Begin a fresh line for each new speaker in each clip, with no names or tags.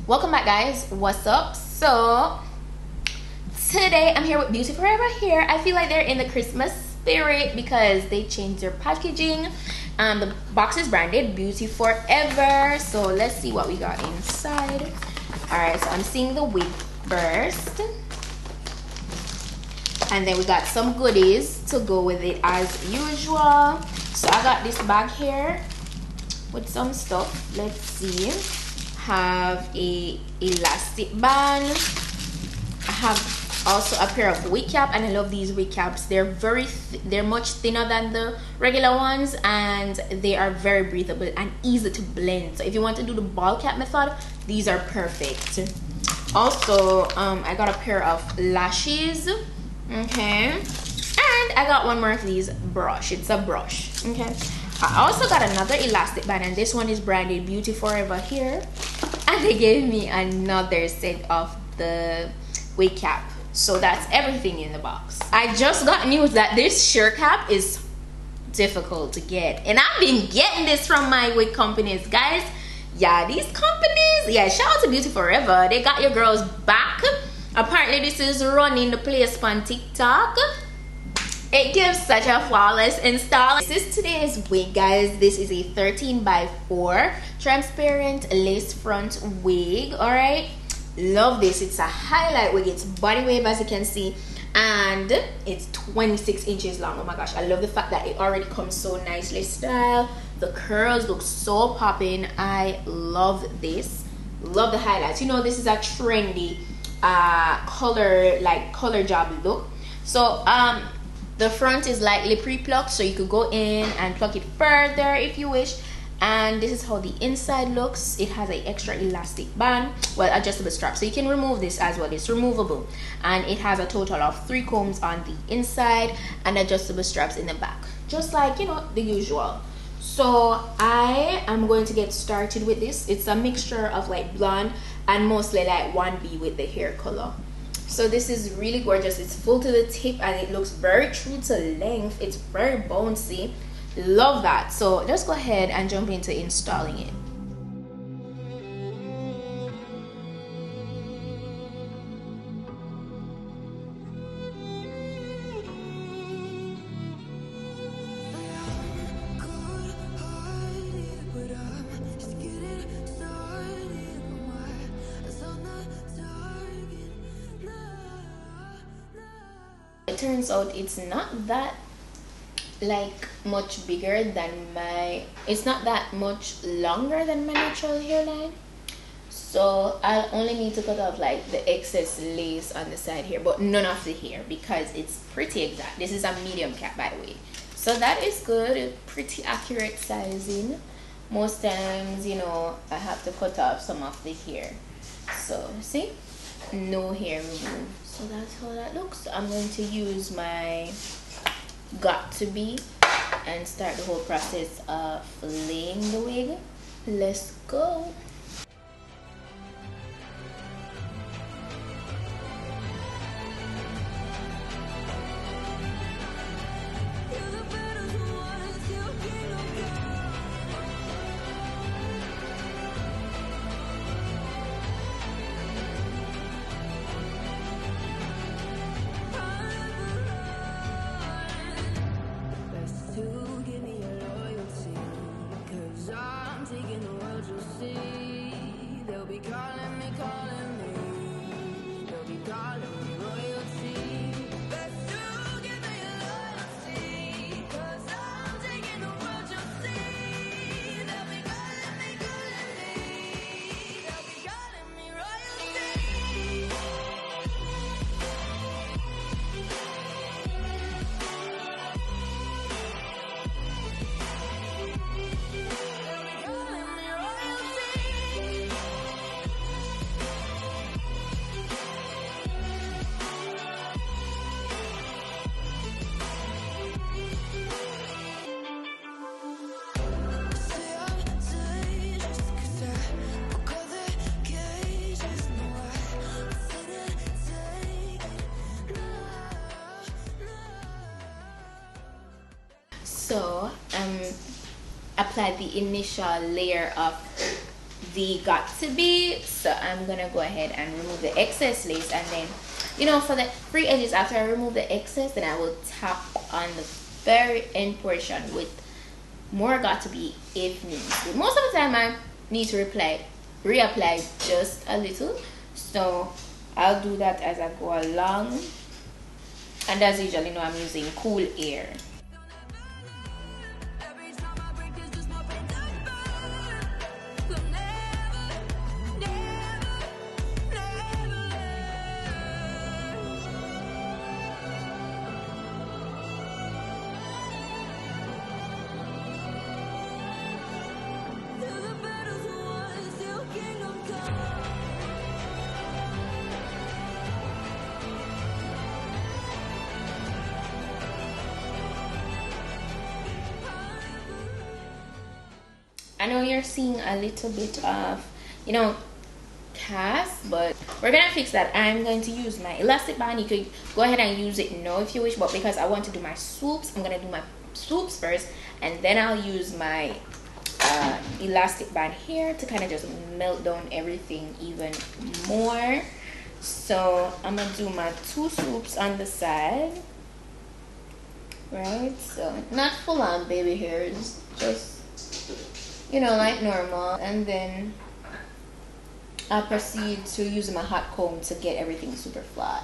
Welcome back, guys. What's up? So today I'm here with BeautyForever here. I feel like they're in the Christmas spirit because they changed their packaging. The box is branded BeautyForever. So let's see what we got inside. Alright, so I'm seeing the wig first, and then we got some goodies to go with it as usual. So I got this bag here with some stuff. Let's see. Have a elastic band. I have also a pair of wig cap, and I love these wig caps. They're much thinner than the regular ones, and they are very breathable and easy to blend. So if you want to do the ball cap method, these are perfect. Also, I got a pair of lashes. Okay, and I got one more of these brush. It's a brush. Okay, I also got another elastic band, and this one is branded BeautyForever here. And they gave me another set of the wig cap. So that's everything in the box. I just got news that this sheer cap is difficult to get, and I've been getting this from my wig companies, guys. Yeah, these companies, yeah, shout out to BeautyForever. They got your girls back. Apparently this is running the place on TikTok. It gives such a flawless install. This is today's wig, guys. This is a 13x4 transparent lace front wig. All right, love this. It's a highlight wig. It's Bodywave, as you can see, and it's 26 inches long. Oh my gosh, I love the fact that it already comes so nicely styled. The curls look so popping. I love this. Love the highlights. You know, this is a trendy color job look. So the front is lightly pre-plucked, so you could go in and pluck it further if you wish. And this is how the inside looks. It has an extra elastic band, well, adjustable strap, so you can remove this as well. It's removable, and it has a total of 3 combs on the inside and adjustable straps in the back, just like, you know, the usual. So I am going to get started with this. It's a mixture of like blonde and mostly like 1B with the hair color. So this is really gorgeous. It's full to the tip, and it looks very true to length. It's very bouncy. Love that. So let's go ahead and jump into installing it. It turns out it's not that like much bigger than it's not that much longer than my natural hairline, so I'll only need to cut off like the excess lace on the side here, but none of the hair, because it's pretty exact. This is a medium cap, by the way, so that is good. Pretty accurate sizing. Most times, you know, I have to cut off some of the hair. So see, no hair removed. So that's how that looks. I'm going to use my got to be and start the whole process of laying the wig. Let's go. So applied the initial layer of the got to be. So I'm gonna go ahead and remove the excess lace, and then, you know, for the free edges, after I remove the excess, then I will tap on the very end portion with more got to be if needs. Most of the time I need to reapply just a little, so I'll do that as I go along. And as usual, you know, I'm using Cool Air. I know you're seeing a little bit of, you know, cast, but we're gonna fix that. I'm going to use my elastic band. You could go ahead and use it now if you wish, but because I want to do my swoops, I'm gonna do my swoops first, and then I'll use my elastic band here to kind of just melt down everything even more. So I'm gonna do my 2 swoops on the side, right? So not full on baby hairs, just, you know, like normal. And then I'll proceed to use my hot comb to get everything super flat.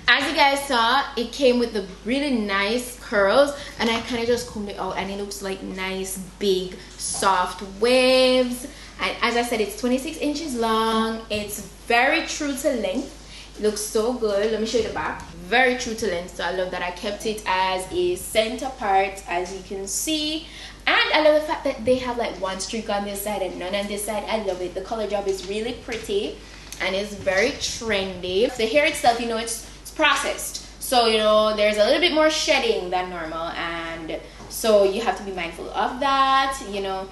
As you guys saw, it came with the really nice curls, and I kind of just combed it out and it looks like nice big soft waves. And as I said, it's 26 inches long. It's very true to length. It looks so good. Let me show you the back. Very true to length, so I love that I kept it as a center part, as you can see. And I love the fact that they have like one streak on this side and none on this side. I love it. The color job is really pretty and it's very trendy. The hair itself, you know, it's processed, so you know there's a little bit more shedding than normal, and so you have to be mindful of that, you know.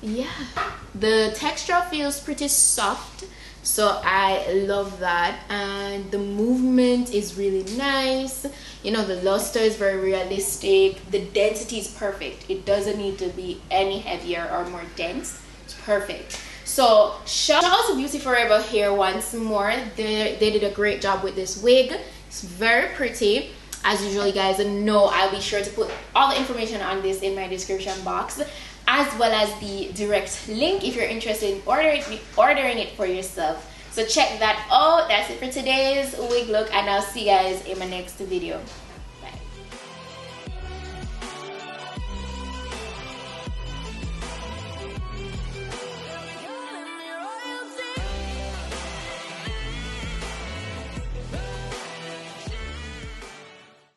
Yeah, the texture feels pretty soft, so I love that, and the movement is really nice. You know, the luster is very realistic. The density is perfect. It doesn't need to be any heavier or more dense. It's perfect. So shout out to Beauty Forever here once more. They did a great job with this wig. It's very pretty. As usual, you guys know I'll be sure to put all the information on this in my description box, as well as the direct link if you're interested in ordering it for yourself. So check that out. That's it for today's wig look, and I'll see you guys in my next video.